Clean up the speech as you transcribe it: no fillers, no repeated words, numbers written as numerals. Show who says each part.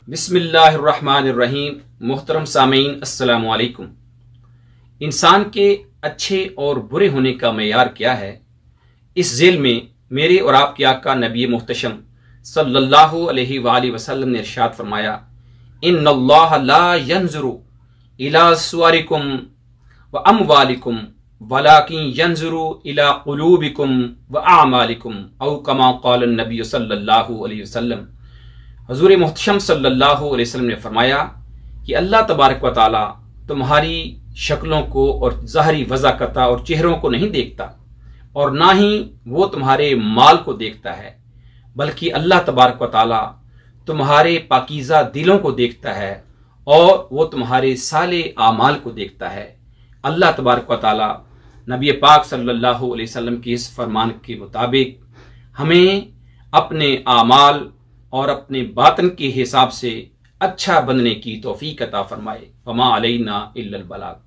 Speaker 1: बिस्मिल्लाहिर्रहमानिर्रहीम। मोहतरम सामीन अस्सलामु अलैकुम। इंसान के अच्छे और बुरे होने का मेयार क्या है, इस झेल में मेरे और आपके आका नबी मुहतशम सल्लल्लाहु अलैहि वसल्लम ने इरशाद फरमाया, इन्नल्लाह ला यंजुरु इला सुवरिकुम व अमवालिकुम वलाकिन यंजुरु इला कुलूबिकुम व आमालिकुम औ कमा क़ाल नबी सल्लल्लाहु अलैहि वसल्लम। हजूर मुहतशम सल्लल्लाहु अलैहि वसल्लम ने फरमाया कि अल्लाह तबारक व तआला तुम्हारी शक्लों को और ज़ाहरी वज़ाकता और चेहरों को नहीं देखता, और ना ही वो तुम्हारे माल को देखता है, बल्कि अल्लाह तबारक व तआला तुम्हारे पाकीज़ा दिलों को देखता है और वो तुम्हारे साले आमाल को देखता है। अल्लाह तबारक व तआला नबी पाक सल्लल्लाहु अलैहि वसल्लम की इस फरमान के मुताबिक हमें अपने आमाल और अपने बातन के हिसाब से अच्छा बनने की तौफीक अता फरमाए। वमा अलैना इल्लल बलाग।